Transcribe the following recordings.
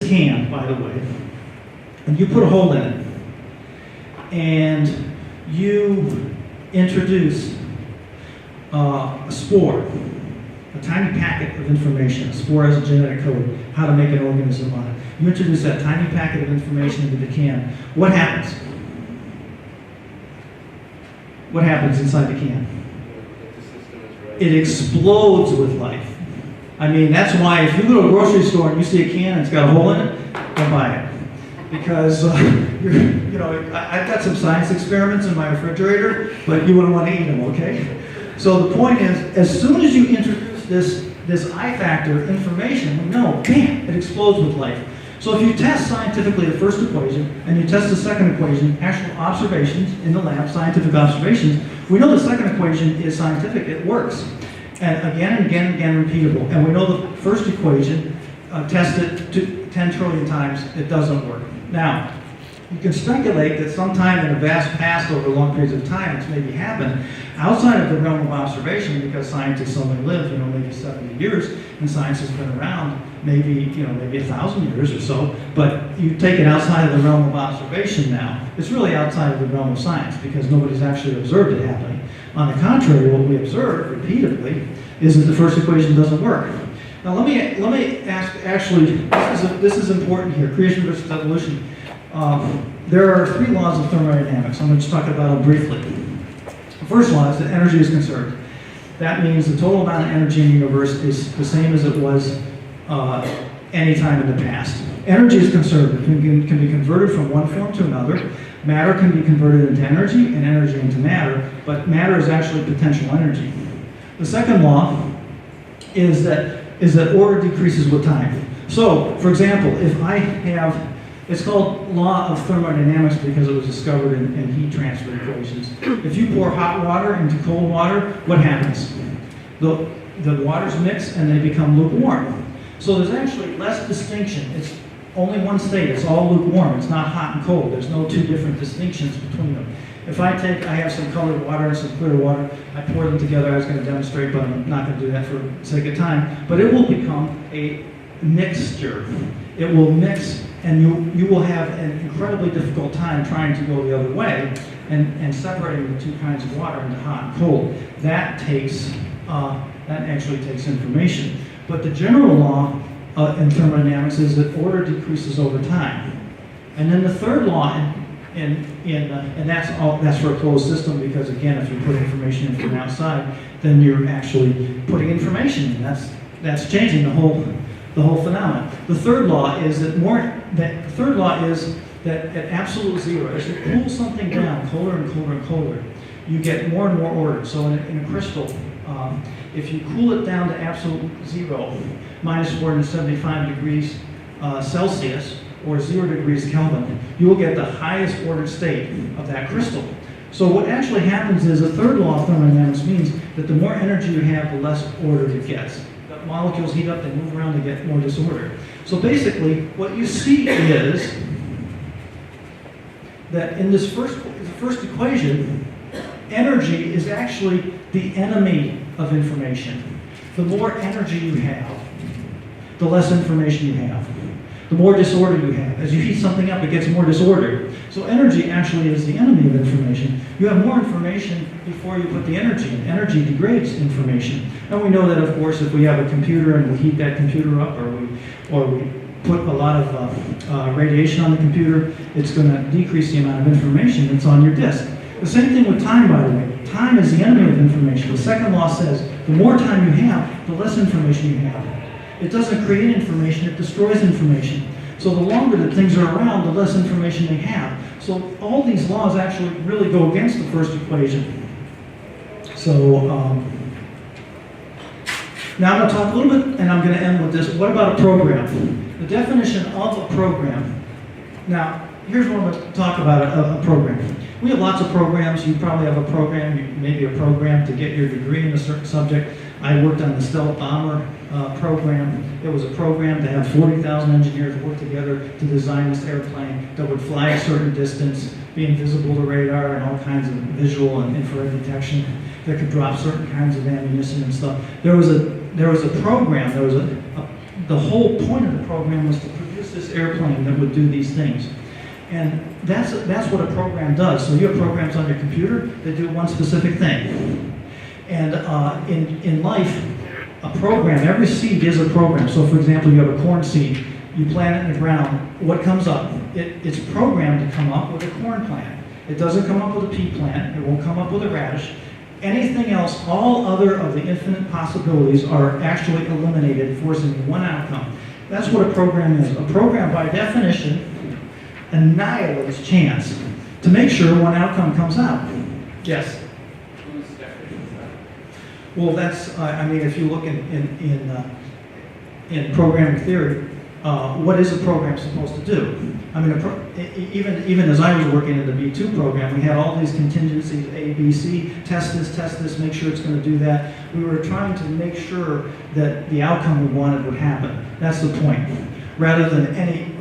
can, by the way, and you put a hole in it, and you introduce a spore, a tiny packet of information. A spore has a genetic code, how to make an organism on it. You introduce that tiny packet of information into the can. What happens? What happens inside the can? It explodes with life. I mean, that's why if you go to a grocery store and you see a can and it's got a hole in it, don't buy it. Because, I've got some science experiments in my refrigerator, but you wouldn't want to eat them, okay? So the point is, as soon as you introduce this I factor information, we know, bam, it explodes with life. So if you test scientifically the first equation, and you test the second equation, actual observations in the lab, scientific observations, we know the second equation is scientific, it works. And again and again and again repeatable. And we know the first equation, tested 10 trillion times, it doesn't work. Now, you can speculate that sometime in the vast past, over long periods of time, it's maybe happened outside of the realm of observation, because scientists only live, maybe 70 years, and science has been around maybe 1,000 years or so. But you take it outside of the realm of observation now, it's really outside of the realm of science, because nobody's actually observed it happening. On the contrary, what we observe repeatedly is that the first equation doesn't work. Now let me ask, actually, this is important here, creation versus evolution. There are 3 laws of thermodynamics. I'm going to just talk about them briefly. The first law is that energy is conserved. That means the total amount of energy in the universe is the same as it was any time in the past. Energy is conserved. It can be converted from one form to another. Matter can be converted into energy, and energy into matter, but matter is actually potential energy. The second law is that order decreases with time. So, for example, if I have, it's called law of thermodynamics because it was discovered in heat transfer equations. If you pour hot water into cold water, what happens? The waters mix and they become lukewarm. So there's actually less distinction. It's only one state. It's all lukewarm. It's not hot and cold. There's no 2 different distinctions between them. If I have some colored water and some clear water, I pour them together. I was going to demonstrate, but I'm not going to do that for the sake of time. But it will become a mixture. It will mix, and you will have an incredibly difficult time trying to go the other way and separating the 2 kinds of water into hot and cold. That actually takes information. But the general law in thermodynamics is that order decreases over time. And then the third law, and that's for a closed system, because again, if you put information in from outside, then you're actually putting information in. That's changing the whole phenomenon. The third law is that at absolute zero, as you cool something down colder and colder and colder, you get more and more order. So in a crystal, if you cool it down to absolute zero, minus 475 degrees Celsius, or 0 degrees Kelvin, you will get the highest ordered state of that crystal. So what actually happens is the third law of thermodynamics means that the more energy you have, the less ordered it gets. The molecules heat up, they move around, they get more disorder. So basically, what you see is that in this first equation, energy is actually the enemy of information. The more energy you have, the less information you have. The more disorder you have. As you heat something up, it gets more disordered. So energy actually is the enemy of information. You have more information before you put the energy in. Energy degrades information. And we know that, of course, if we have a computer and we heat that computer up, or we put a lot of radiation on the computer, it's going to decrease the amount of information that's on your disk. The same thing with time, by the way. Time is the enemy of information. The second law says the more time you have, the less information you have. It doesn't create information, it destroys information. So the longer that things are around, the less information they have. So all these laws actually really go against the first equation. So now I'm going to talk a little bit, and I'm going to end with this. What about a program? The definition of a program. Now, here's what I'm going to talk about, a program. We have lots of programs. You probably have a program, maybe a program to get your degree in a certain subject. I worked on the stealth bomber program. It was a program to have 40,000 engineers work together to design this airplane that would fly a certain distance, be invisible to radar and all kinds of visual and infrared detection, that could drop certain kinds of ammunition and stuff. There was a program. The whole point of the program was to produce is this airplane that would do these things? And that's what a program does. So you have programs on your computer that do one specific thing. And in life, a program, every seed is a program. So for example, you have a corn seed, you plant it in the ground, what comes up? It's programmed to come up with a corn plant. It doesn't come up with a pea plant, it won't come up with a radish. Anything else, all other of the infinite possibilities are actually eliminated, forcing one outcome. That's what a program is. A program, by definition, annihilates chance to make sure one outcome comes out. Yes? Whose definition is that? Well, that's, I mean, if you look in programming theory, what is a program supposed to do? I mean, even as I was working in the B2 program, we had all these contingencies, A, B, C, test this, make sure it's going to do that. We were trying to make sure that the outcome we wanted would happen. That's the point. Rather than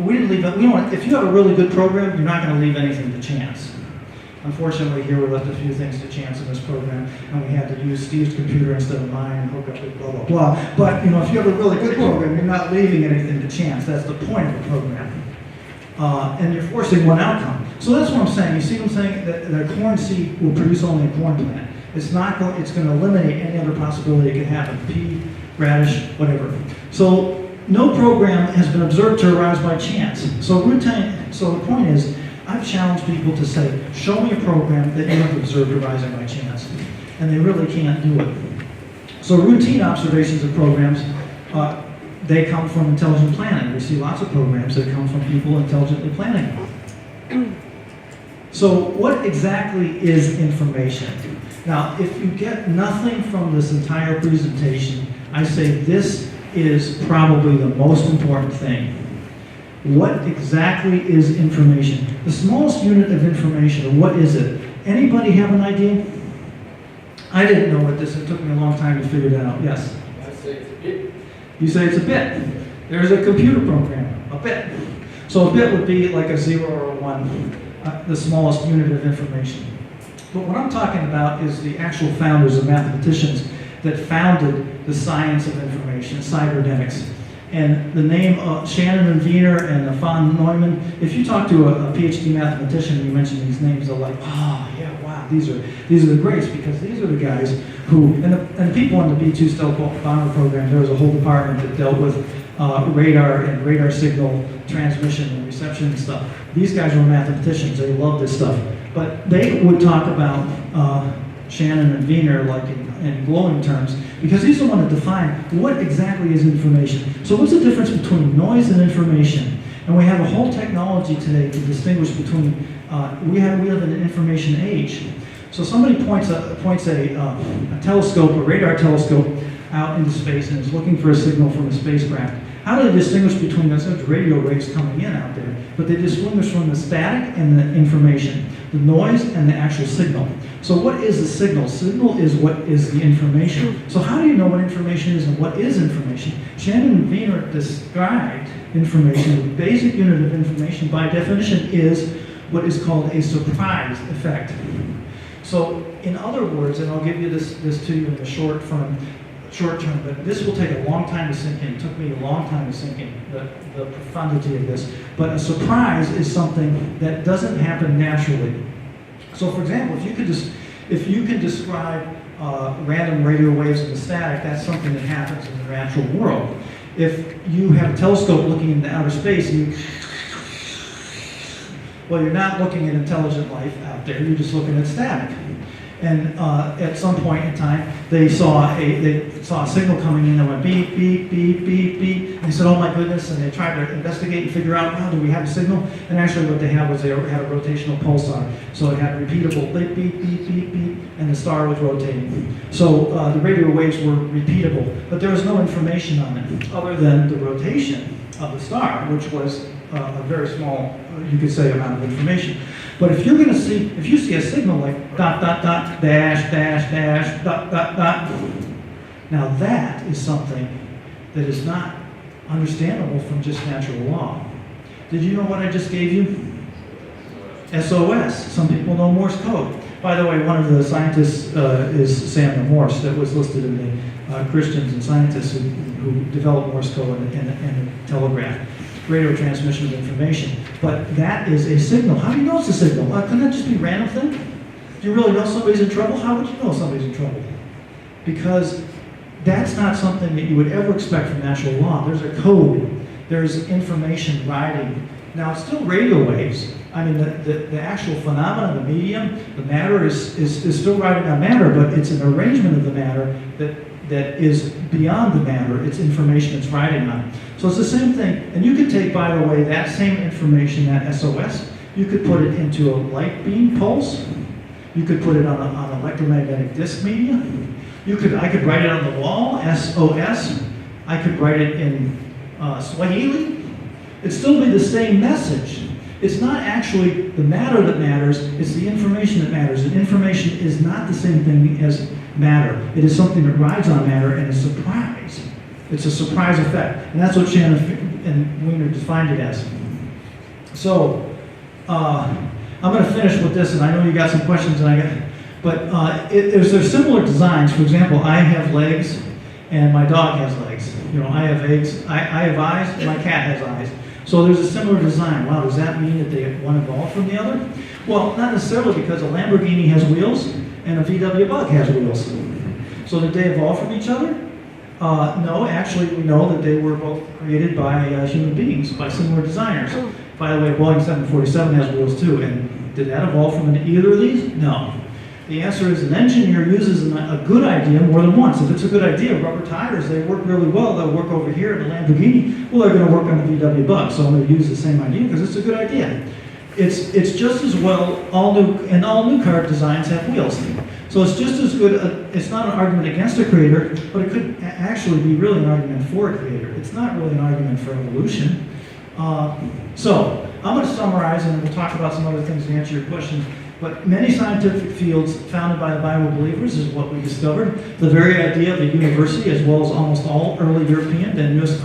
we didn't leave, if you have a really good program, you're not going to leave anything to chance. Unfortunately, here we left a few things to chance in this program, and we had to use Steve's computer instead of mine and hook up with blah, blah, blah. But, if you have a really good program, you're not leaving anything to chance. That's the point of the program. And you're forcing one outcome. So that's what I'm saying. You see what I'm saying? That a corn seed will produce only a corn plant. It's going to eliminate any other possibility it could happen. Pea, radish, whatever. So no program has been observed to arise by chance. So the point is, I've challenged people to say, show me a program that you have observed arising by chance. And they really can't do it. So routine observations of programs, they come from intelligent planning. We see lots of programs that come from people intelligently planning. So what exactly is information? Now, if you get nothing from this entire presentation, I say this is probably the most important thing. What exactly is information? The smallest unit of information, what is it? Anybody have an idea? I didn't know what this, it took me a long time to figure that out. Yes? I say it's a bit. You say it's a bit. There's a computer program, a bit. So a bit would be like a 0 or a 1, the smallest unit of information. But what I'm talking about is the actual founders of mathematicians that founded the science of information, cybernetics. And the name of Shannon and Wiener and von Neumann, if you talk to a PhD mathematician and you mention these names, they're like, oh, yeah, wow, these are the greats, because these are the guys who, and the people in the B2 stealth bomber program, there was a whole department that dealt with radar and radar signal transmission and reception and stuff. These guys were mathematicians, they loved this stuff. But they would talk about Shannon and Wiener like in glowing terms, because he's the one that defined what exactly is information. So what's the difference between noise and information? And we have a whole technology today to distinguish between, we live in an information age. So somebody points a telescope, a radar telescope, out into space and is looking for a signal from a spacecraft. How do they distinguish between those radio waves coming in out there? But they distinguish from the static and the information, the noise and the actual signal. So what is the signal? Signal is what is the information. So how do you know what information is and what is information? Shannon and Wiener described information. The basic unit of information by definition is what is called a surprise effect. So in other words, and I'll give you this to you in the short term, but this will take a long time to sink in. It took me a long time to sink in, the profundity of this. But a surprise is something that doesn't happen naturally. So for example, if you could describe random radio waves in the static, that's something that happens in the natural world. If you have a telescope looking into outer space, well, you're not looking at intelligent life out there, you're just looking at static. And at some point in time, they saw a signal coming in that went beep, beep, beep, beep, beep. And they said, oh my goodness, and they tried to investigate and figure out, how do we have a signal? And actually what they had was they had a rotational pulsar. So it had repeatable beep, beep, beep, beep, beep, and the star was rotating. So the radio waves were repeatable, but there was no information on it other than the rotation of the star, which was a very small, you could say, amount of information. But if you see a signal like dot, dot, dot, dash, dash, dash, dot, dot, dot, now that is something that is not understandable from just natural law. Did you know what I just gave you? SOS. Some people know Morse code. By the way, one of the scientists is Samuel Morse, that was listed in the Christians and scientists who developed Morse code and the telegraph. radio transmission of information. But that is a signal. How do you know it's a signal? Couldn't that just be a random thing? Do you really know somebody's in trouble? How would you know somebody's in trouble? Because that's not something that you would ever expect from natural law. There's a code. There's information riding. Now, it's still radio waves. I mean, the actual phenomenon, the medium, the matter is still riding on matter, but it's an arrangement of the matter that is beyond the matter. It's information it's riding on. So it's the same thing. And you could take, by the way, that same information, that SOS, you could put it into a light beam pulse. You could put it on an electromagnetic disk media. I could write it on the wall, SOS. I could write it in Swahili. It'd still be the same message. It's not actually the matter that matters, it's the information that matters. And information is not the same thing as matter. It is something that rides on matter and is a surprise. It's a surprise effect. And that's what Shannon and Wiener defined it as. So, I'm going to finish with this, and I know you got some questions, but there's similar designs. For example, I have legs, and my dog has legs. You know, I have eggs. I have eyes, and my cat has eyes. So there's a similar design. Wow, does that mean that one evolved from the other? Well, not necessarily, because a Lamborghini has wheels, and a VW Bug has wheels. So did they evolve from each other? No, actually, we know that they were both created by human beings, by similar designers. By the way, Boeing 747 has wheels too, and did that evolve from either of these? No. The answer is an engineer uses a good idea more than once. If it's a good idea, rubber tires, they work really well. They'll work over here in the Lamborghini. Well, they're going to work on the VW Bug, so I'm going to use the same idea because it's a good idea. It's just as well, all new car designs have wheels. So it's just as good, it's not an argument against a creator, but it could actually be really an argument for a creator. It's not really an argument for evolution. So I'm going to summarize, and we'll talk about some other things to answer your questions. But many scientific fields founded by the Bible believers is what we discovered. The very idea of a university, as well as almost all early European and U.S.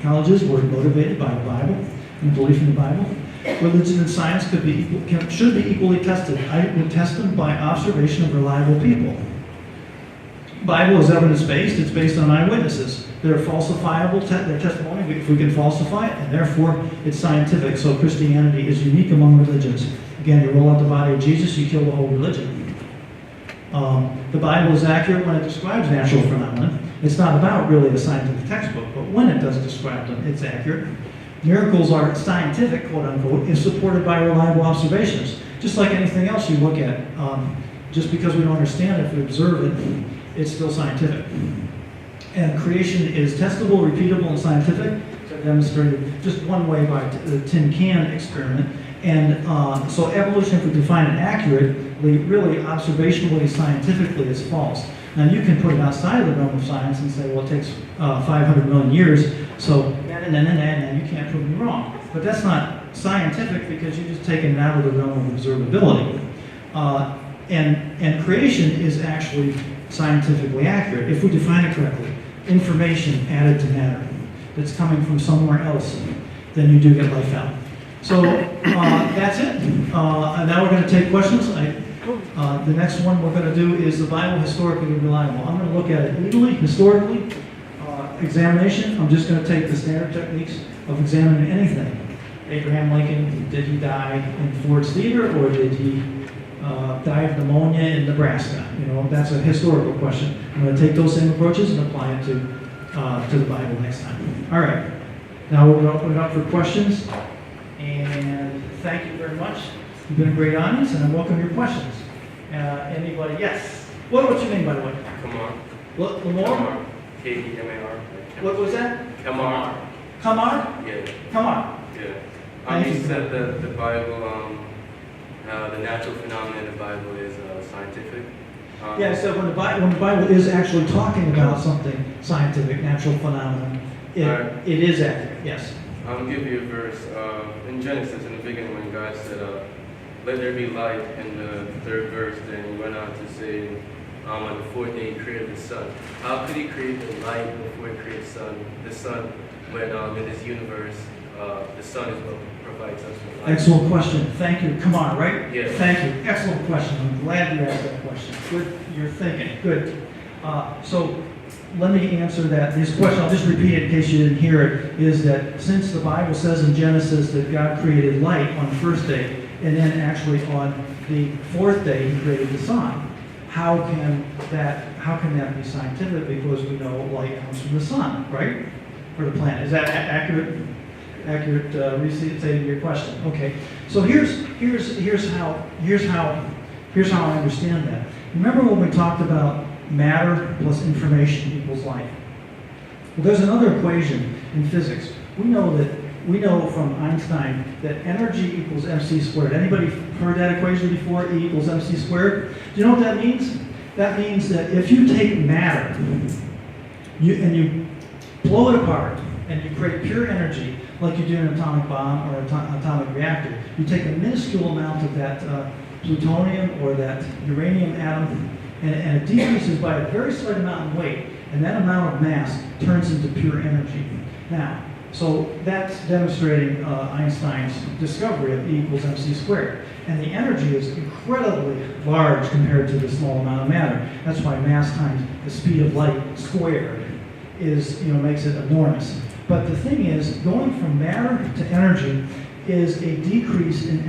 colleges, were motivated by the Bible and belief in the Bible. Religion and science should be equally tested. I would test them by observation of reliable people. Bible is evidence-based. It's based on eyewitnesses. They're falsifiable, their testimony, if we can falsify it, and therefore it's scientific. So Christianity is unique among religions. Again, you roll out the body of Jesus, you kill the whole religion. The Bible is accurate when it describes natural phenomena. It's not about really a scientific textbook, but when it does describe them, it's accurate. Miracles are scientific, quote unquote, if supported by reliable observations. Just like anything else you look at, just because we don't understand it, if we observe it, it's still scientific. And creation is testable, repeatable, and scientific. So I demonstrated just one way by the tin can experiment. And so evolution, if we define it accurately, really observationally, scientifically, is false. Now you can put it outside of the realm of science and say, well, it takes 500 million years, so you can't prove me wrong. But that's not scientific because you're just taking it out of the realm of observability. And creation is actually scientifically accurate if we define it correctly. Information added to matter that's coming from somewhere else, then you do get life out. So that's it. And now we're going to take questions. The next one we're going to do is the Bible historically reliable. I'm going to look at it legally, historically, examination. I'm just going to take the standard techniques of examining anything. Abraham Lincoln, did he die in Ford's Theater, or did he die of pneumonia in Nebraska? You know, that's a historical question. I'm going to take those same approaches and apply it to the Bible next time. All right. Now we're going to open it up for questions. And thank you very much. You've been a great audience, and I welcome your questions. Anybody? Yes. What's your name, by the way? Kamar. What? Lamar? K-E-M-A-R. What was that? Kamar. Kamar? Yeah. Kamar. Yeah. You said that the Bible, the natural phenomenon in the Bible is scientific. Yeah, so when the Bible is actually talking about something scientific, natural phenomenon, it is accurate, yes. I'll give you a verse. In Genesis, in the beginning, when God said, let there be light, in the third verse, then he went on to say, on the fourth day he created the sun. How could he create the light before he created the sun? The sun, when in this universe, the sun is what provides us with light. Excellent question. Thank you. Come on, right? Yes. Thank you. Excellent question. I'm glad you asked that question. Good. You're thinking. Good. So let me answer that. This question, I'll just repeat it in case you didn't hear it, is that since the Bible says in Genesis that God created light on the first day, and then actually on the fourth day he created the sun, how can that be scientific? Because we know light comes from the sun, right? For the planet. Is that accurate? Restating your question. Okay. So here's how I understand that. Remember when we talked about matter plus information equals light? Well, there's another equation in physics. We know from Einstein that energy equals mc squared. Anybody heard that equation before? E equals mc squared. Do you know what that means? That means that if you take matter and you blow it apart and you create pure energy, like you do in an atomic bomb or an atomic reactor, you take a minuscule amount of that plutonium or that uranium atom, and it decreases by a very slight amount in weight, and that amount of mass turns into pure energy. Now, so that's demonstrating Einstein's discovery of E equals mc squared. And the energy is incredibly large compared to the small amount of matter. That's why mass times the speed of light squared makes it enormous. But the thing is, going from matter to energy is a decrease in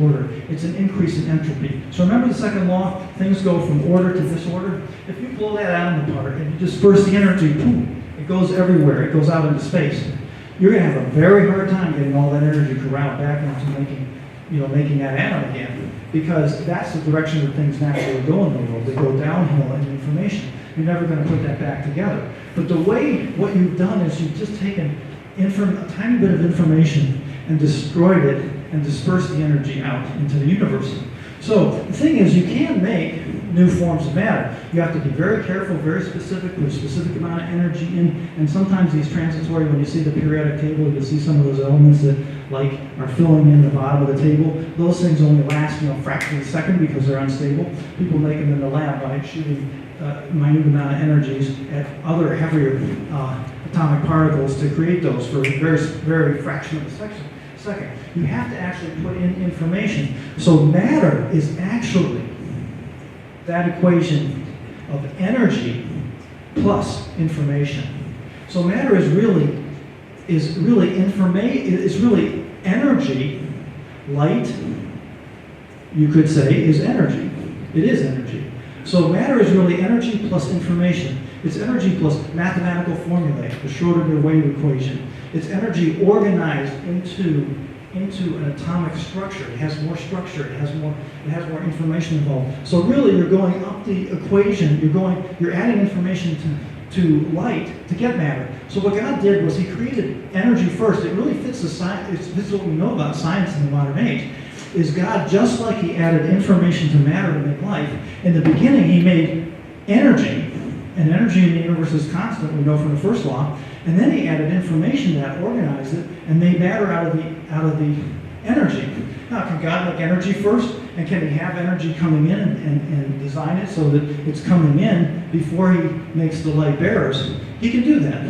order. It's an increase in entropy. So remember the second law? Things go from order to disorder. If you blow that atom apart and you disperse the energy, boom, it goes everywhere. It goes out into space. You're going to have a very hard time getting all that energy corralled back into making that atom again, because that's the direction that things naturally go in the world. They go downhill in information. You're never going to put that back together. But what you've done is you've just taken a tiny bit of information and destroyed it and dispersed the energy out into the universe. So the thing is, you can make new forms of matter. You have to be very careful, very specific, with a specific amount of energy in, and sometimes these transitory, when you see the periodic table, you'll see some of those elements that are filling in the bottom of the table. Those things only last a fraction of a second because they're unstable. People make them in the lab by shooting minute amount of energies at other heavier atomic particles to create those for a very, very fraction of a second. You have to actually put in information. So matter is actually that equation of energy plus information. So matter is really energy. Light, you could say, is energy. It is energy. So matter is really energy plus information. It's energy plus mathematical formulae, the Schrodinger wave equation. It's energy organized into an atomic structure. It has more structure. It has more information involved. So really, you're going up the equation. You're adding information to light to get matter. So what God did was He created energy first. It really fits the science. This is what we know about science in the modern age. Is God, just like He added information to matter to make life, in the beginning He made energy, and energy in the universe is constant, we know from the first law, and then He added information that organized it and made matter out of the energy. Now, can God make energy first, and can He have energy coming in and design it so that it's coming in before He makes the light bearers? He can do that.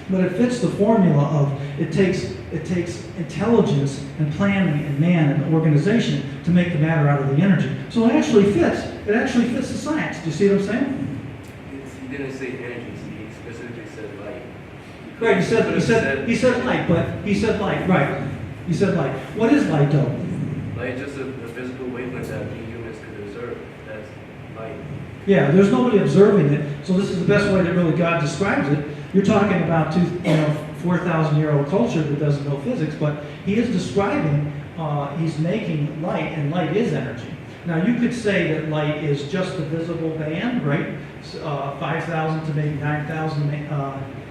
But it fits the formula of it takes intelligence and planning and man and organization to make the matter out of the energy. So it actually fits. It actually fits the science. Do you see what I'm saying? He didn't say energy. He specifically said light. Right. He said light, but he said light. Right. He said light. What is light, though? Light is just a physical wavelength that we humans could observe. That's light. Yeah. There's nobody observing it. So this is the best way that really God describes it. You're talking about 4,000-year-old culture that doesn't know physics, but He is describing, He's making light, and light is energy. Now, you could say that light is just the visible band, right? 5,000 to maybe 9,000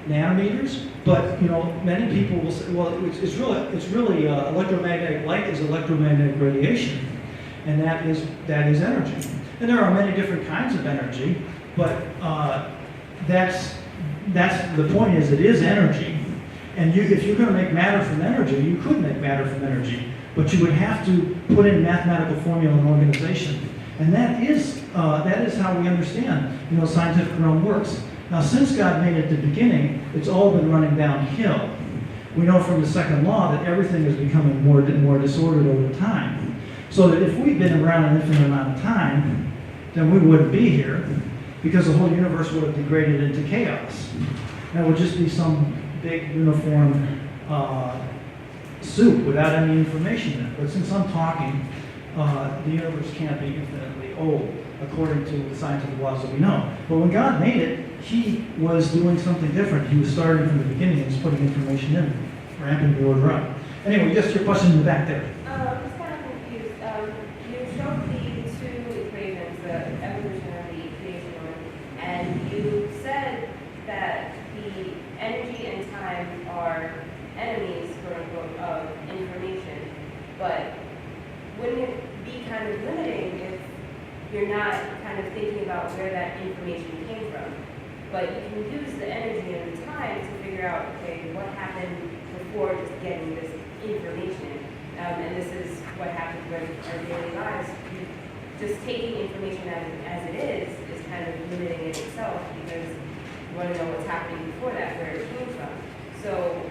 nanometers. But many people will say, well, it's really electromagnetic light is electromagnetic radiation, and that is energy. And there are many different kinds of energy, but that's the point. Is it is energy, and if you're going to make matter from energy, you could make matter from energy, but you would have to put in mathematical formula and organization, and that is how we understand scientific realm works. Now, since God made it at the beginning, it's all been running downhill. We know from the second law that everything is becoming more disordered over time. So that if we'd been around an infinite amount of time, then we wouldn't be here. because the whole universe would have degraded into chaos. And it would just be some big uniform soup without any information in it. But since I'm talking, the universe can't be infinitely old, according to the scientific laws that we know. But when God made it, He was doing something different. He was starting from the beginning and just putting information in, ramping the order up. Anyway, just your question in the back there. I was kind of confused. You showed the two equations, the evolution of the creation one, and you said that the energy and time are enemies, quote unquote, of information. But wouldn't it be kind of limiting if you're not kind of thinking about where that information came from? But you can use the energy and the time to figure out, okay, what happened before just getting this information. And this is what happens with our daily lives. Just taking information as it is kind of limiting it itself, because you want to know what's happening before that, where it came from. So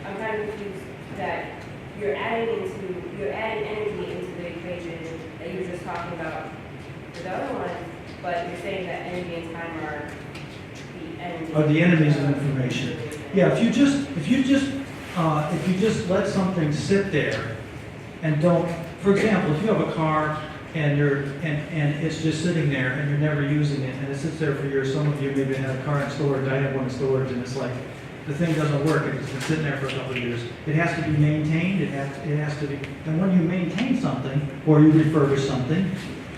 I'm kind of confused that you're adding energy into the equation that you were just talking about with the other one, but you're saying that energy and time are the enemies. Are the enemies of information. Yeah, if you just let something sit there and don't, for example, if you have a car and it's just sitting there and you're never using it and it sits there for years. Some of you maybe have a car in storage. I have one in storage, and it's like the thing doesn't work. It's been sitting there for a couple of years. It has to be maintained. It has to be. And when you maintain something or you refurbish something,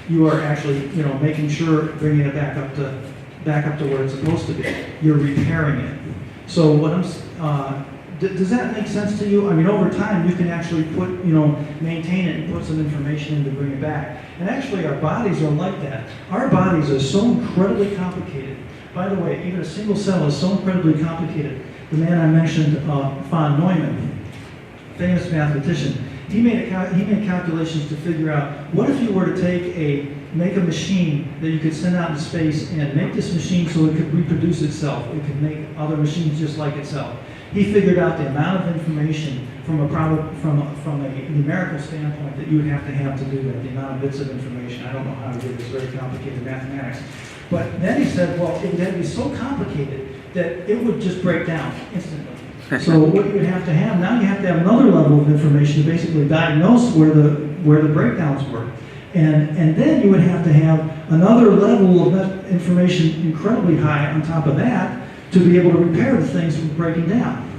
you are actually making sure bringing it back up to where it's supposed to be. You're repairing it. So what does that make sense to you? I mean, over time, you can actually maintain it and put some information in to bring it back. And actually, our bodies are like that. Our bodies are so incredibly complicated. By the way, even a single cell is so incredibly complicated. The man I mentioned, von Neumann, famous mathematician, he made calculations to figure out, what if you were to make a machine that you could send out into space and make this machine so it could reproduce itself. It could make other machines just like itself. He figured out the amount of information from a numerical standpoint that you would have to do that, the amount of bits of information. I don't know how to do this, very complicated mathematics. But then he said, well, it would be so complicated that it would just break down instantly. So what you would have to have, now you have to have another level of information to basically diagnose where the breakdowns were. And then you would have to have another level of information incredibly high on top of that to be able to repair the things from breaking down.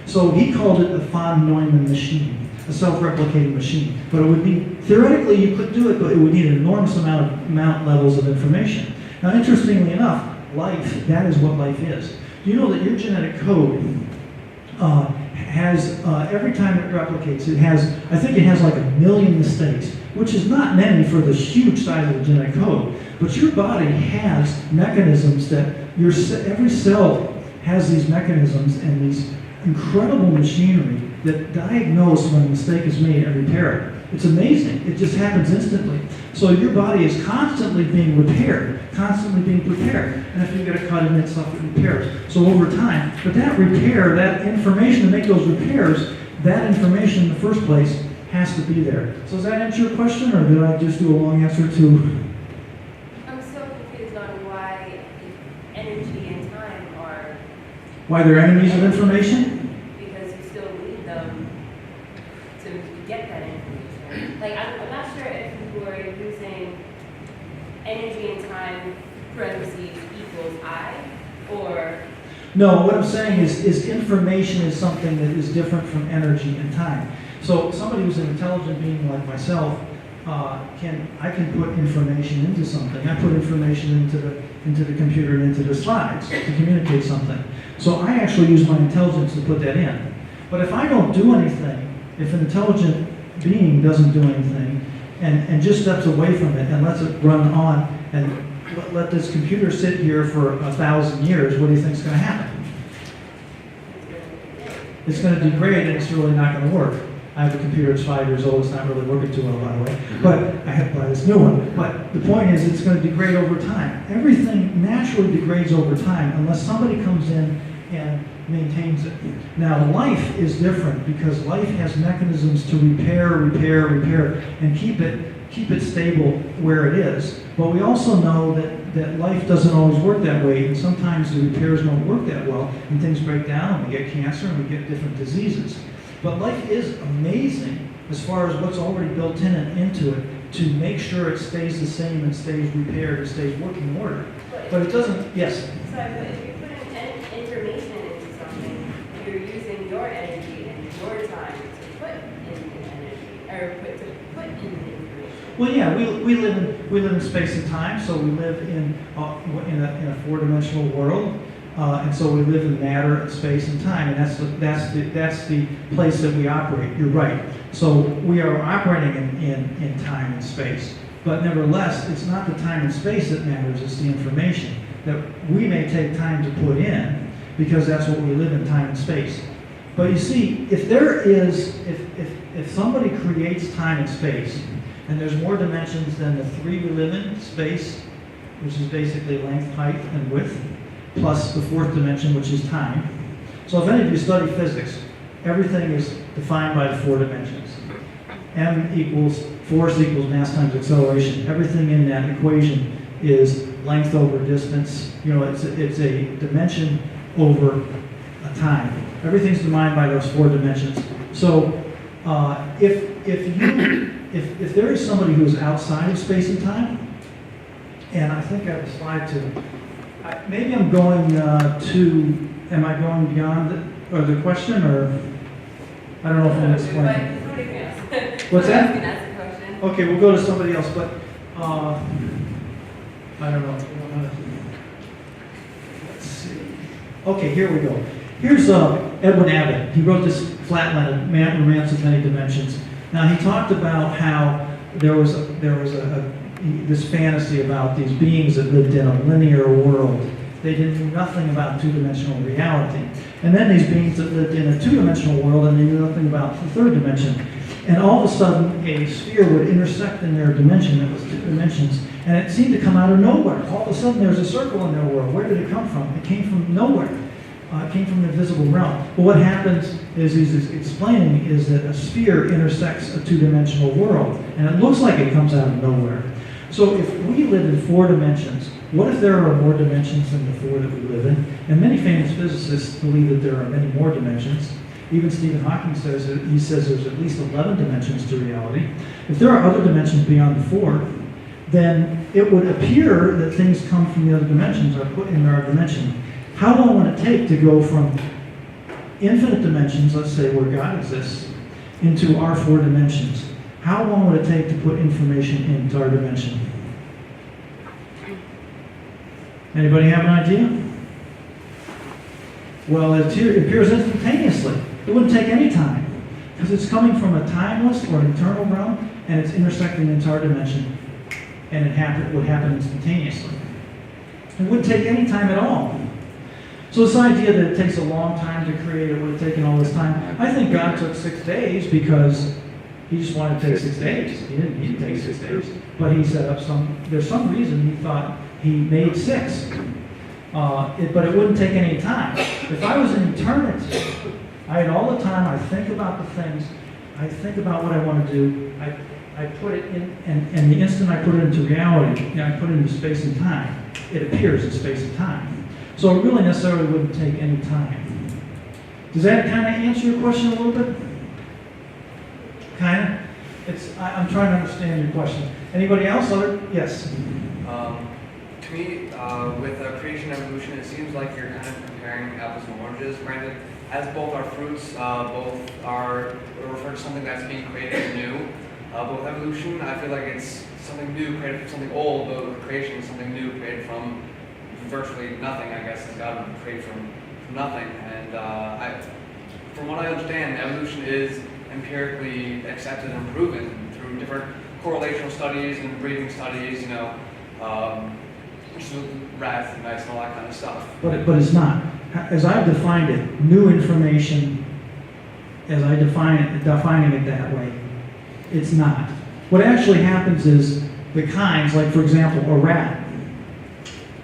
So he called it the von Neumann machine, a self-replicating machine. But it would be, theoretically you could do it, but it would need an enormous amount levels of information. Now interestingly enough, life, that is what life is. Do you know that your genetic code has, every time it replicates, I think it has like 1 million mistakes, which is not many for the huge size of the genetic code. But your body has mechanisms that every cell has these mechanisms and these incredible machinery that diagnose when a mistake is made and repair it. It's amazing. It just happens instantly. So your body is constantly being repaired, constantly being prepared. And if you get a cut in it, stuff it repairs. So over time, but that repair, that information to make those repairs, that information in the first place has to be there. So does that answer your question, or did I just do a long answer to? I'm so confused on why energy and time are... Why they're enemies of information? Because you still need them to get that information. Like, I'm not sure if you were using energy and time parentheses equals I, or... No, what I'm saying is information is something that is different from energy and time. So somebody who's an intelligent being like myself, I can put information into something. I put information into the computer and into the slides to communicate something. So I actually use my intelligence to put that in. But if I don't do anything, if an intelligent being doesn't do anything and just steps away from it and lets it run on and let this computer sit here for 1,000 years, what do you think is going to happen? It's going to degrade and it's really not going to work. I have a computer that's 5 years old. It's not really working too well, by the way. But I have to buy this new one. But the point is, it's going to degrade over time. Everything naturally degrades over time unless somebody comes in and maintains it. Now, life is different because life has mechanisms to repair, and keep it stable where it is. But we also know that that life doesn't always work that way, and sometimes the repairs don't work that well, and things break down, and we get cancer, and we get different diseases. But life is amazing as far as what's already built in and into it to make sure it stays the same and stays repaired and stays working order. But it doesn't, yes? Sorry, but if you're putting information into something, you're using your energy and your time to put in the energy, or put in the information. Well, yeah, we live in space and time, so we live in a four-dimensional world, and so we live in matter, space, and time, and that's the place that we operate. You're right. So we are operating in time and space, but nevertheless, it's not the time and space that matters; it's the information that we may take time to put in, because that's what we live in, time and space. But you see, if somebody creates time and space, and there's more dimensions than the three we live in, space, which is basically length, height, and width, plus the fourth dimension, which is time. So if any of you study physics, everything is defined by the four dimensions. M equals, force equals mass times acceleration. Everything in that equation is length over distance. You know, it's a dimension over a time. Everything's defined by those four dimensions. So if there is somebody who is outside of space and time, and I think I have a slide too. Maybe I'm going am I going beyond the question, or I don't know if I'm explaining. What's that? Okay, we'll go to somebody else, but I don't know. Let's see. Okay, here we go. Here's Edwin Abbott. He wrote this Flatland, Romance of Many Dimensions. Now he talked about how there was this fantasy about these beings that lived in a linear world. They didn't know nothing about two-dimensional reality. And then these beings that lived in a two-dimensional world, and they knew nothing about the third dimension. And all of a sudden, a sphere would intersect in their dimension that was two dimensions, and it seemed to come out of nowhere. All of a sudden, there was a circle in their world. Where did it come from? It came from nowhere. It came from the invisible realm. But what happens is he's explaining is that a sphere intersects a two-dimensional world, and it looks like it comes out of nowhere. So if we live in four dimensions, what if there are more dimensions than the four that we live in? And many famous physicists believe that there are many more dimensions. Even Stephen Hawking says there's at least 11 dimensions to reality. If there are other dimensions beyond the four, then it would appear that things come from the other dimensions, are put in our dimension. How long would it take to go from infinite dimensions, let's say where God exists, into our four dimensions? How long would it take to put information into our dimension? Anybody have an idea? Well, it appears instantaneously. It wouldn't take any time, because it's coming from a timeless or an eternal realm, and it's intersecting into our dimension, and it would happen instantaneously. It wouldn't take any time at all. So this idea that it takes a long time to create, it would have taken all this time. I think God took 6 days because he just wanted to take 6 days. He didn't take 6 days. But he set up there's some reason he thought he made 6. But it wouldn't take any time. If I was in eternity, I had all the time, I think about the things, I think about what I want to do, I put it in, and the instant I put it into reality, I put it into space and time, it appears in space and time. So it really necessarily wouldn't take any time. Does that kind of answer your question a little bit? Kind of? I'm trying to understand your question. Anybody else? Yes? To me, with creation and evolution, it seems like you're kind of comparing apples and oranges. Granted, as both are fruits, both are refer to something that's being created as new. But with evolution, I feel like it's something new created from something old, but with creation, it's something new created from virtually nothing, I guess, as God would create from nothing. And from what I understand, evolution is empirically accepted and proven through different correlational studies and breeding studies, rats and mice and all that kind of stuff. But it's not. As I've defined it, new information, as I defining it that way, it's not. What actually happens is the kinds, like for example, a rat.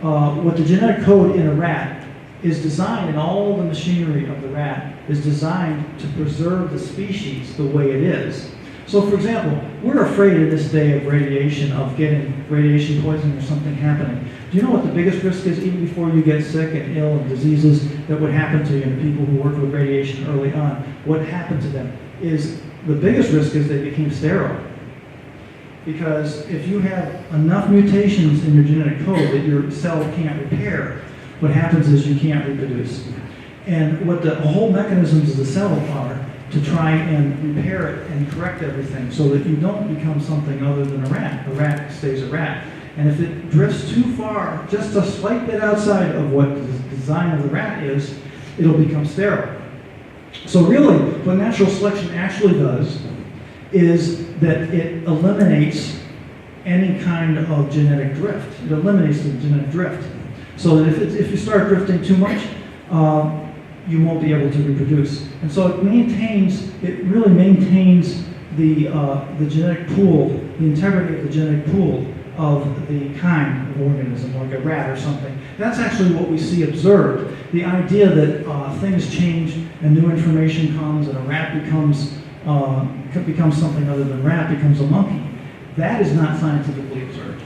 What the genetic code in a rat is designed, and all the machinery of the rat is designed to preserve the species the way it is. So for example, we're afraid in this day of radiation, of getting radiation poisoning or something happening. Do you know what the biggest risk is, even before you get sick and ill and diseases that would happen to you and people who work with radiation early on? What happened to them is, the biggest risk is they became sterile. Because if you have enough mutations in your genetic code that your cell can't repair, what happens is you can't reproduce. And what the whole mechanisms of the cell are to try and repair it and correct everything so that you don't become something other than a rat. A rat stays a rat. And if it drifts too far, just a slight bit outside of what the design of the rat is, it'll become sterile. So really, what natural selection actually does is that it eliminates any kind of genetic drift. It eliminates the genetic drift. So that if you start drifting too much, you won't be able to reproduce. And so it really maintains the genetic pool, the integrity of the genetic pool of the kind of organism, like a rat or something. That's actually what we see observed. The idea that things change and new information comes and a rat becomes something other than rat, becomes a monkey. That is not scientifically observed.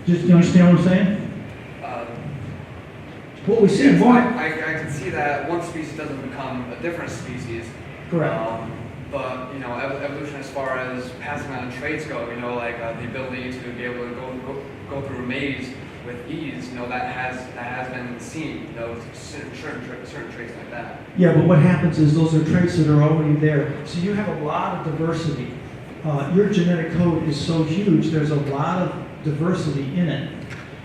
Do you understand what I'm saying? What we see more. I can see that one species doesn't become a different species. Correct. But evolution, as far as passing on traits go, like the ability to be able to go through a maze with ease, that has been seen. Certain traits like that. Yeah, but what happens is those are traits that are already there. So you have a lot of diversity. Your genetic code is so huge. There's a lot of diversity in it.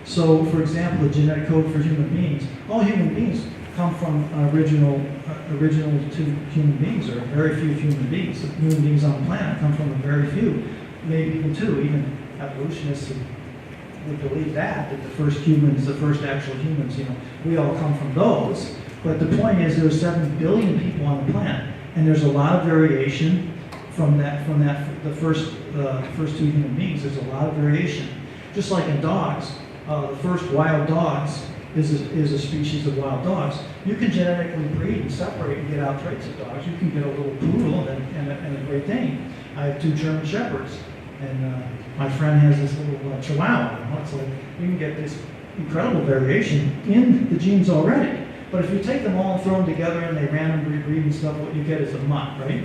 So, for example, the genetic code for human beings, all human beings come from original to human beings, or very few human beings. The human beings on the planet come from a very few, maybe even two. Even evolutionists would believe that the first humans, the first actual humans, we all come from those. But the point is, there's 7 billion people on the planet, and there's a lot of variation from the first two human beings. There's a lot of variation, just like in dogs. The first wild dogs is a species of wild dogs. You can genetically breed and separate and get out traits of dogs. You can get a little poodle and a Great Dane. I have 2 German Shepherds, and my friend has this little Chihuahua. It's like you can get this incredible variation in the genes already. But if you take them all and throw them together and they randomly breed and stuff, what you get is a mutt, right?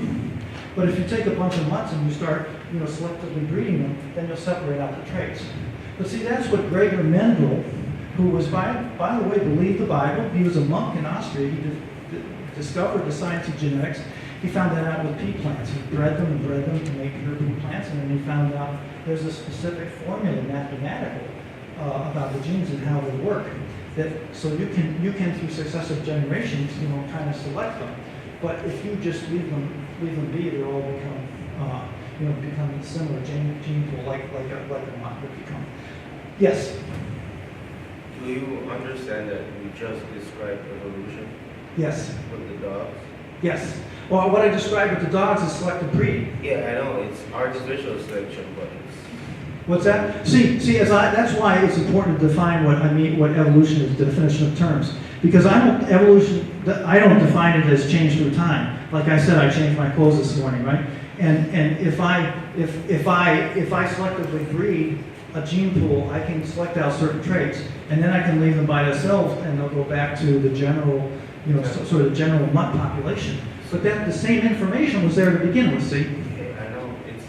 But if you take a bunch of mutts and you start, selectively breeding them, then you'll separate out the traits. But see, that's what Gregor Mendel, who was, by the way, believed the Bible. He was a monk in Austria. He discovered the science of genetics. He found that out with pea plants. He bred them to make pure pea plants, and then he found out there's a specific formula, mathematical, about the genes and how they work. So you can through successive generations, kind of select them. But if you just leave them be, they all become similar gene pool, like a mutt would become. Yes. Do you understand that you just described evolution Yes. with the dogs? Yes. Well, what I described with the dogs is selective breeding. Yeah, I know it's artificial selection, but it's What's that? See, that's why it's important to define what I mean, what evolution is, the definition of terms. Because I don't define it as change through time. Like I said, I changed my clothes this morning, right? And if I selectively breed a gene pool, I can select out certain traits, and then I can leave them by themselves, and they'll go back to the general, sort of the general mutt population. But that the same information was there to begin with. See? yeah, I know it's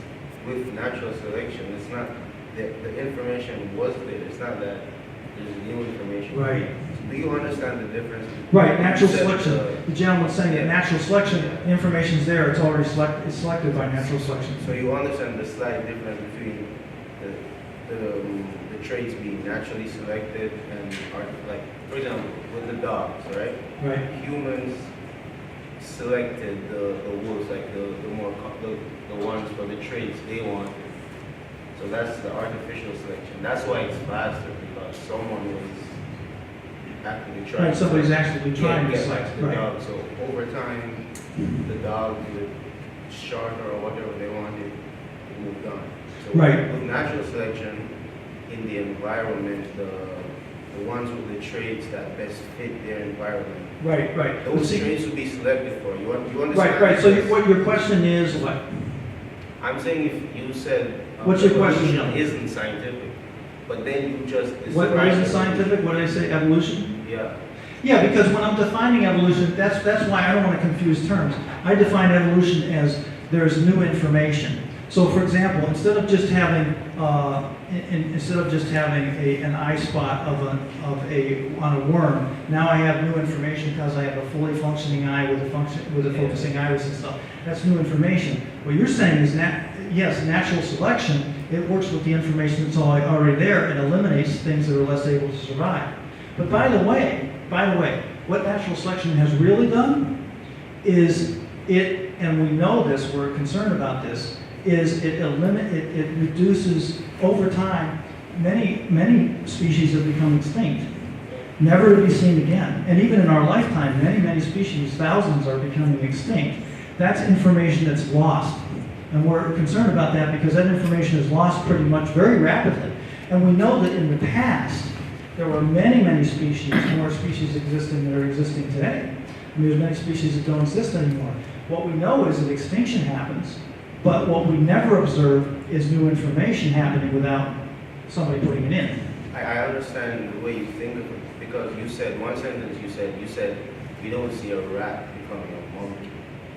with natural selection. It's not the information was there. It's not that there's new information. Right. Do you understand the difference? Right, natural selection. The gentleman's saying that natural selection, the information's there, it's already it's selected by natural selection. So you understand the slight difference between the traits being naturally selected and like, for example, with the dogs, right? Right. Humans selected the wolves, like the ones for the traits they wanted. So that's the artificial selection. That's why it's faster, because someone was actively trying. Right, somebody's actually trying to get select. the Right. dog. So over time, the dog with sharper or whatever they wanted moved on. So Right. with natural selection, in the environment, the ones with the traits that best fit their environment, Right. those traits will be selected for. You understand? Right. So what your question is what? I'm saying if you said What's your question, evolution John? isn't scientific, but then you just What described isn't it. scientific? What did I say? Evolution? Yeah. Yeah, because when I'm defining evolution, that's why I don't want to confuse terms. I define evolution as there's new information. So, for example, instead of just having an eye spot on a worm, now I have new information because I have a fully functioning eye with a focusing iris and stuff. That's new information. What you're saying is yes, natural selection. It works with the information that's already there and eliminates things that are less able to survive. But by the way, what natural selection has really done is and we know this, we're concerned about this, is it reduces over time, many species have become extinct, never to be seen again. And even in our lifetime, many species, thousands, are becoming extinct. That's information that's lost. And we're concerned about that because that information is lost pretty much very rapidly. And we know that in the past, there were many species, more species existing than are existing today. I mean, there's many species that don't exist anymore. What we know is that extinction happens, but what we never observe is new information happening without somebody putting it in. I understand the way you think of it, because you said one sentence, you said you don't see a rat becoming a monkey.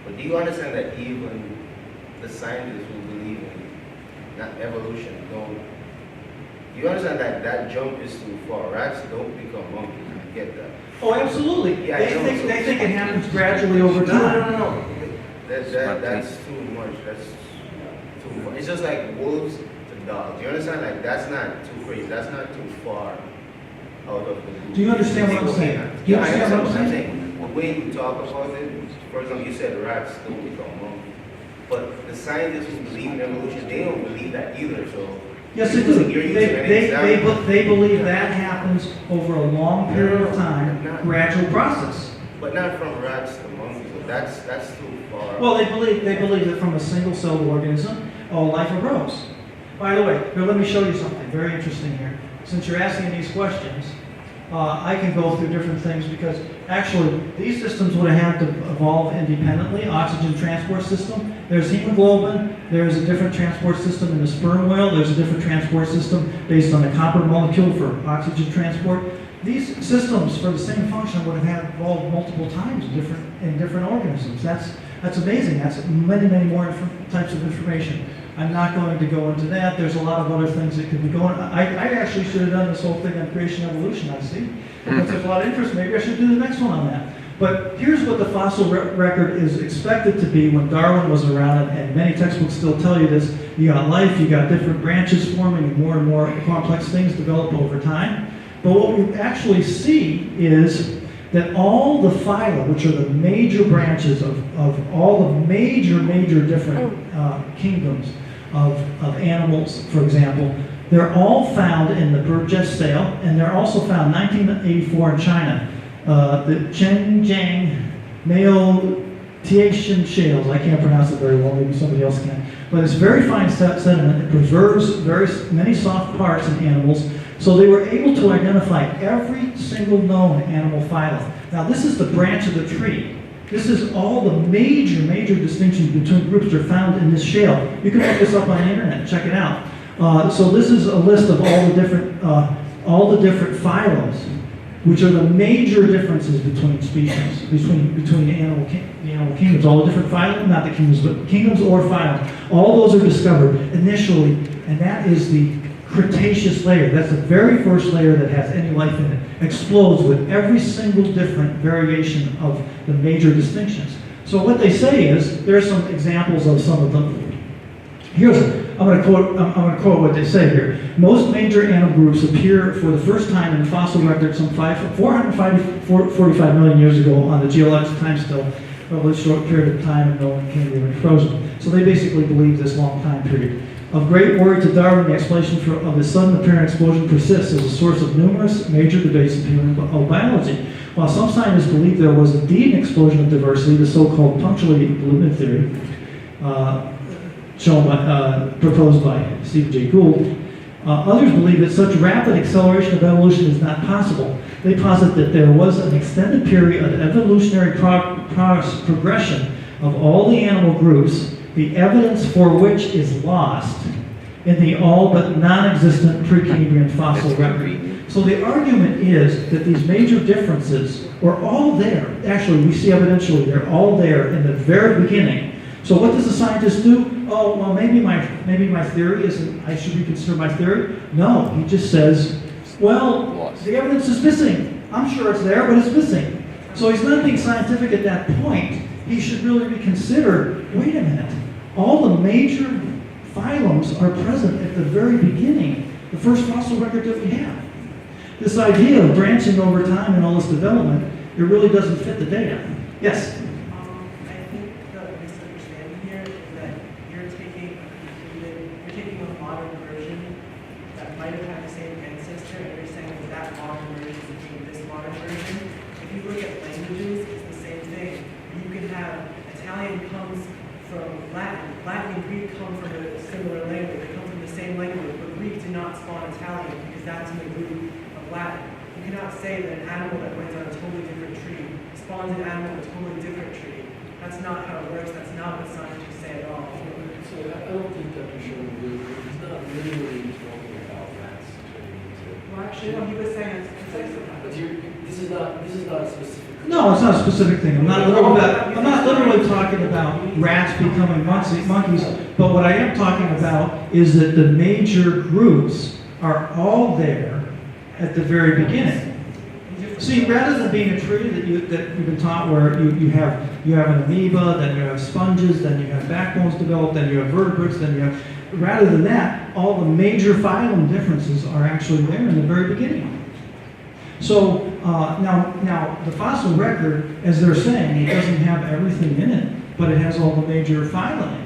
But do you understand that even the scientists who believe in not evolution don't? Do you understand that jump is too far? Rats don't become monkeys. I get that. Oh, absolutely. Yeah, They think it happens gradually over time. No. That's too much. That's too far. It's just like wolves to dogs. You understand? Like that's not too crazy. That's not too far out of the blue. Do you understand what I'm saying? Do you Yeah, I understand understand what I'm saying. The way you talk about it, for example, you said rats don't become monkeys. But the scientists who believe in evolution, they don't believe that either. So Yes, they do. You're using an example. They believe that happens over a long period of time, gradual process. But not from rats to monkeys. So that's too far. Well, they believe that from a single-celled organism, all life arose. By the way, here, let me show you something very interesting here. Since you're asking these questions, I can go through different things because actually these systems would have had to evolve independently. Oxygen transport system, there's hemoglobin, there's a different transport system in the sperm whale, there's a different transport system based on the copper molecule for oxygen transport. These systems for the same function would have had evolved multiple times in different organisms. That's amazing. That's many more types of information. I'm not going to go into that. There's a lot of other things that could be going on. I actually should have done this whole thing on creation evolution, I see. But there's a lot of interest. Maybe I should do the next one on that. But here's what the fossil record is expected to be when Darwin was around, and many textbooks still tell you this. You got life, you got different branches forming, and more complex things develop over time. But what we actually see is that all the phyla, which are the major branches of all the major different kingdoms of animals, for example, they're all found in the Burgess-Shale, and they're also found in 1984 in China. The Zhenjiang Maotian shales. I can't pronounce it very well, maybe somebody else can. But it's very fine sediment. It preserves many soft parts in animals. So they were able to identify every single known animal phyla. Now this is the branch of the tree. This is all the major distinctions between groups that are found in this shale. You can look this up on the internet, check it out. So this is a list of all the different phylums, which are the major differences between species, between the animal kingdoms, all the different phylum, not the kingdoms, but kingdoms or phylum. All those are discovered initially, and that is the Cretaceous layer. That's the very first layer that has any life in it. Explodes with every single different variation of the major distinctions. So what they say is, there are some examples of some of them. I'm going to quote what they say here. Most major animal groups appear for the first time in the fossil record some 445 million years ago on the geologic time scale, a really short period of time, and no one can be frozen. So they basically believe this long time period. Of great worry to Darwin, the explanation of the sudden apparent explosion persists as a source of numerous major debates in paleobiology. While some scientists believe there was indeed an explosion of diversity, the so-called punctuated equilibrium theory, proposed by Stephen Jay Gould, others believe that such rapid acceleration of evolution is not possible. They posit that there was an extended period of evolutionary progression of all the animal groups, the evidence for which is lost in the all but non-existent Precambrian fossil record. So the argument is that these major differences are all there. Actually, we see evidentially they're all there in the very beginning. So what does the scientist do? Oh, well, maybe my theory isn't, I should reconsider my theory. No, he just says, well, the evidence is missing. I'm sure it's there, but it's missing. So he's not being scientific at that point. He should really reconsider, wait a minute, all the major phylums are present at the very beginning, the first fossil record that we have. This idea of branching over time and all this development, it really doesn't fit the data. Yes? I think the misunderstanding here is that you're taking a modern version that might have had the same ancestor, and you're saying that that modern version became this modern version. If you look at languages, it's the same thing. You can have Italian comes from Latin. Latin and Greek come from a similar language. They come from the same language, but Greek did not spawn Italian because that's in the root of Latin. You cannot say that an animal that went on a totally different tree spawns an animal in a totally different tree. That's not how it works. That's not what scientists say at all. So I don't think Dr. Sherman really, he's not really talking about rats turning into. Well, actually, what he was saying is But this is not a specific. No, it's not a specific thing. I'm not literally talking about rats becoming monkeys, but what I am talking about is that the major groups are all there at the very beginning. See, rather than being a tree that you've been taught where you have an amoeba, then you have sponges, then you have backbones developed, then you have vertebrates, then you have, rather than that, all the major phylum differences are actually there in the very beginning. So now the fossil record, as they're saying, it doesn't have everything in it, but it has all the major phyla in it.